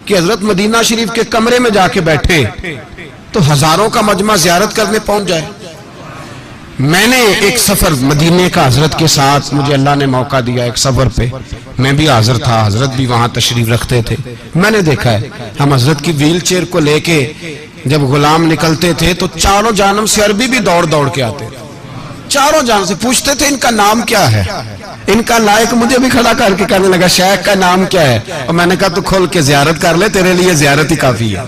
کہ حضرت مدینہ شریف کے کمرے میں جا کے بیٹھے تو ہزاروں کا مجمع زیارت کرنے پہنچ جائے. میں نے ایک سفر مدینے کا حضرت کے ساتھ مجھے اللہ نے موقع دیا ایک سفر پہ، میں بھی حاضر تھا، حضرت بھی وہاں تشریف رکھتے تھے. میں نے دیکھا ہے ہم حضرت کی ویل چیئر کو لے کے جب غلام نکلتے تھے تو چاروں جانب سے عربی بھی دوڑ دوڑ کے آتے، چاروں جانب سے پوچھتے تھے ان کا نام کیا ہے. ان کا لائق مجھے بھی کھڑا کر کے کہنے لگا شیخ کا نام کیا ہے؟ اور میں نے کہا تو کھول کے زیارت کر لے، تیرے لیے زیارت ہی کافی ہے.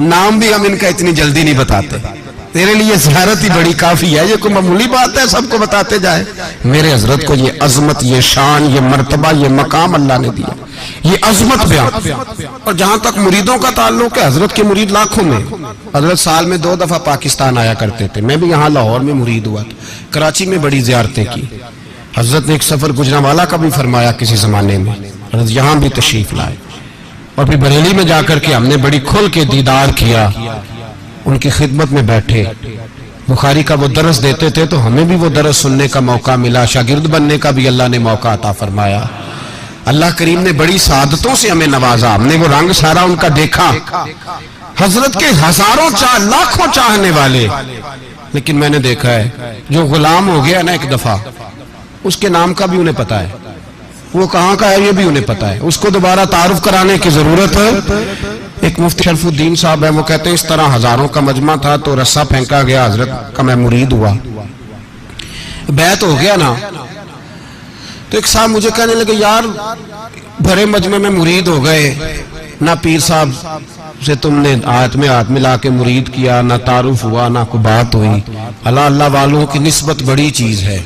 نام بھی ہم ان کا اتنی جلدی نہیں بتاتے، تیرے لیے زیارت ہی بڑی کافی ہے. یہ کوئی معمولی بات ہے سب کو بتاتے جائے؟ میرے حضرت کو یہ عظمت، یہ شان، یہ مرتبہ، یہ مقام اللہ نے دیا، یہ عظمت بیان. اور جہاں تک مریدوں کا تعلق ہے، حضرت کے مرید لاکھوں میں. حضرت سال میں 2 دفعہ پاکستان آیا کرتے تھے. میں بھی یہاں لاہور میں مرید ہوا تھا، کراچی میں بڑی زیارتیں کی. حضرت نے ایک سفر گجرانوالہ کا بھی فرمایا کسی زمانے میں، حضرت یہاں بھی تشریف لائے. اور پھر بریلی میں جا کر کے ہم نے بڑی کھل کے دیدار کیا، ان کی خدمت میں بیٹھے. بخاری کا وہ درس دیتے تھے تو ہمیں بھی وہ درس سننے کا موقع ملا، شاگرد بننے کا بھی اللہ نے موقع عطا فرمایا. اللہ کریم نے بڑی سعادتوں سے ہمیں نوازا، ہم نے وہ رنگ سارا ان کا دیکھا. حضرت کے ہزاروں لاکھوں چاہنے والے. لیکن میں نے دیکھا ہے جو غلام ہو گیا نا ایک دفعہ، اس کے نام کا بھی انہیں پتا ہے، وہ کہاں کا ہے یہ بھی انہیں پتا ہے. اس کو دوبارہ تعارف کرانے کی ضرورت ہے. ایک مفتی شرف الدین صاحب ہے، وہ کہتے ہیں اس طرح ہزاروں کا مجمع تھا تو رسہ پھینکا گیا، حضرت کا میں مرید ہوا، بیعت ہو گیا نا. تو ایک صاحب مجھے کہنے لگے یار بھرے مجمع میں مرید ہو گئے، نہ پیر صاحب سے تم نے ہاتھ میں ہاتھ ملا کے مرید کیا، نہ تعارف ہوا، نہ کوئی بات ہوئی. اللہ والوں کی نسبت بڑی چیز ہے،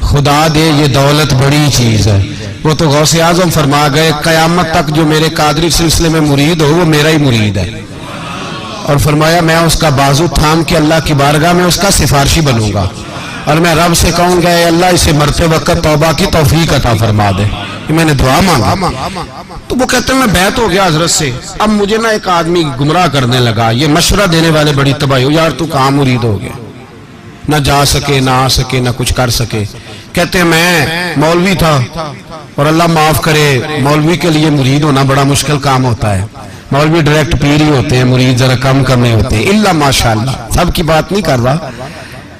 خدا دے یہ دولت بڑی چیز ہے. وہ تو غوث اعظم فرما گئے قیامت تک جو میرے قادری سلسلے میں مرید ہو وہ میرا ہی مرید ہے. اور فرمایا میں اس کا بازو تھام کے اللہ کی بارگاہ میں اس کا سفارشی بنوں گا، اور میں رب سے کہوں گا اے اللہ اسے مرتے وقت توبہ کی توفیق عطا فرما دے. یہ میں نے دعا مانگا. تو وہ کہتے ہیں میں بیعت ہو گیا حضرت سے. اب مجھے نا ایک آدمی گمراہ کرنے لگا، یہ مشورہ دینے والے بڑی تباہی ہو، یار تو کہاں مرید ہو گیا، نہ جا سکے نہ آ سکے نہ کچھ کر سکے. کہتے ہیں میں مولوی تھا، اور اللہ معاف کرے مولوی کے لیے مرید ہونا بڑا مشکل کام ہوتا ہے. مولوی ڈائریکٹ پیر ہی ہوتے ہیں، مرید ذرا کم کرنے ہوتے ہیں. اللہ ماشاءاللہ سب کی بات نہیں کر رہا،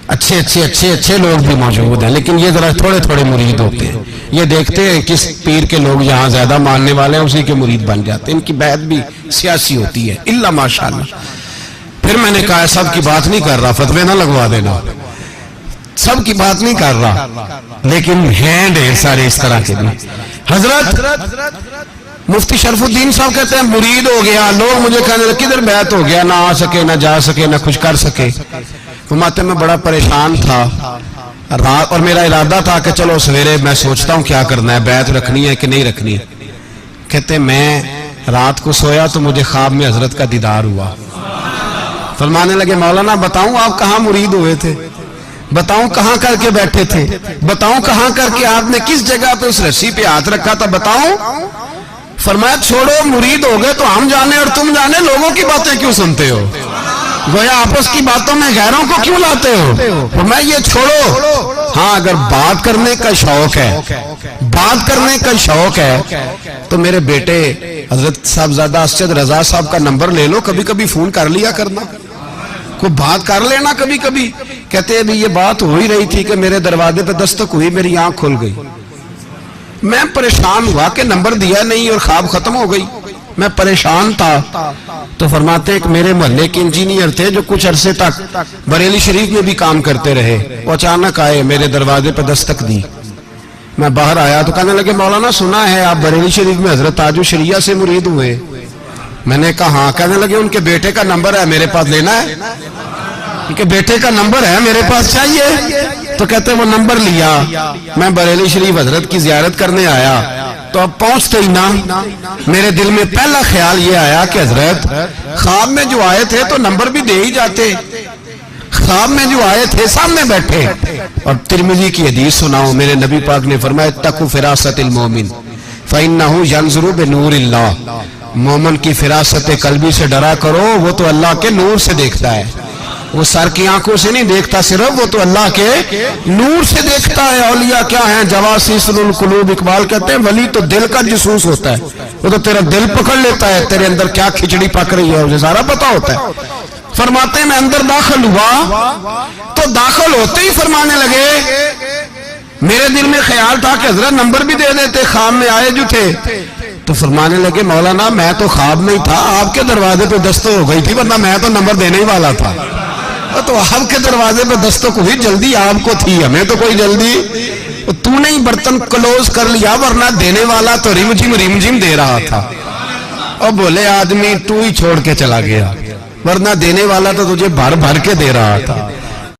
اچھے لوگ بھی موجود ہیں، لیکن یہ ذرا تھوڑے تھوڑے مرید ہوتے ہیں. یہ دیکھتے ہیں کس پیر کے لوگ یہاں زیادہ ماننے والے ہیں اسی کے مرید بن جاتے ہیں. ان کی بیعت بھی سیاسی ہوتی ہے. اللہ ماشاءاللہ. پھر میں نے کہا سب کی بات نہیں کر رہا، فتوے نہ لگوا دینا، سب کی بات نہیں کر رہا، لیکن ہیں ڈھیر سارے اس طرح کے بھی. حضرت مفتی شرف الدین صاحب کہتے ہیں مرید ہو گیا. لوگ مجھے کہنے لگے کدھر بیعت ہو گیا، نہ آ سکے نہ جا سکے نہ کچھ کر سکے. فرماتے میں بڑا پریشان تھا رات، اور میرا ارادہ تھا کہ چلو سویرے میں سوچتا ہوں کیا کرنا ہے، بیعت رکھنی ہے کہ نہیں رکھنی ہے. کہتے میں رات کو سویا تو مجھے خواب میں حضرت کا دیدار ہوا. فرمانے لگے مولانا بتاؤں آپ کہاں مرید ہوئے تھے، بتاؤں کہاں کر کے بیٹھے تھے، بتاؤں کہاں کر کے آپ نے کس جگہ پہ اس رسی پہ ہاتھ رکھا تھا، بتاؤں. فرمایا چھوڑو مرید ہو گئے تو ہم جانے اور تم جانے، لوگوں کی باتیں کیوں سنتے ہو، گویا آپس کی باتوں میں غیروں کو کیوں لاتے ہو. فرمایا یہ چھوڑو. ہاں اگر بات کرنے کا شوق ہے، بات کرنے کا شوق ہے تو میرے بیٹے حضرت صاحبزادہ اسجد رضا صاحب کا نمبر لے لو، کبھی کبھی فون کر لیا کرنا، کوئی بات کر لینا کبھی کبھی. کہتے ہیں ابھی یہ بات ہو ہی رہی تھی کہ میرے دروازے پہ دستک ہوئی، میری آنکھ کھل گئی. میں پریشان ہوا کہ نمبر دیا نہیں اور خواب ختم ہو گئی، میں پریشان تھا. تو فرماتے ہیں کہ میرے محلے کے انجینئر تھے جو کچھ عرصے تک بریلی شریف میں بھی کام کرتے رہے، وہ اچانک آئے میرے دروازے پہ دستک دی. میں باہر آیا تو کہنے لگے مولانا سنا ہے آپ بریلی شریف میں حضرت تاج الشریعہ سے مرید ہوئے. میں نے کہا ہاں. کہنے لگے ان کے بیٹے کا نمبر ہے میرے پاس، لینا ہے؟ ان کے بیٹے کا نمبر ہے میرے پاس، چاہیے؟ تو کہتے ہیں وہ نمبر لیا. میں بریلی شریف حضرت کی زیارت کرنے آیا تو اب پہنچتے ہی نا میرے دل میں پہلا خیال یہ آیا کہ حضرت خواب میں جو آئے تھے تو نمبر بھی دے ہی جاتے، خواب میں جو آئے تھے سامنے بیٹھے. اور ترمذی کی حدیث سناؤ، میرے نبی پاک نے فرمایا اتقوا فراست المومن فإنه ينظر بنور اللہ. مومن کی فراست قلبی سے ڈرا کرو، وہ تو اللہ کے نور سے دیکھتا ہے. وہ سر کی آنکھوں سے نہیں دیکھتا صرف، وہ تو اللہ کے نور سے دیکھتا ہے۔ اولیاء کیا ہیں؟ جواسیس القلوب، اقبال کہتے ہیں ولی تو دل کا جاسوس ہوتا ہے، وہ تو تیرا دل پکڑ لیتا ہے، تیرے اندر کیا کھچڑی پک رہی ہے اسے سارا پتا ہوتا ہے۔ فرماتے ہیں میں اندر داخل ہوا تو داخل ہوتے ہی فرمانے لگے، میرے دل میں خیال تھا کہ حضرت نمبر بھی دے دیتے، خواب میں آئے جو تھے، تو فرمانے لگے مولانا میں تو خواب نہیں تھا، آپ کے دروازے پہ دستک ہو گئی تھی، ورنہ میں تو نمبر دینے ہی والا تھا۔ تو آپ کے دروازے پہ دستک ہوئی، جلدی آپ کو تھی، ہمیں تو کوئی جلدی، تو نے ہی برتن کلوز کر لیا، ورنہ دینے والا تو رم جھم دے رہا تھا۔ اور بولے آدمی تو ہی چھوڑ کے چلا گیا، ورنہ دینے والا تو تجھے بھر بھر کے دے رہا تھا۔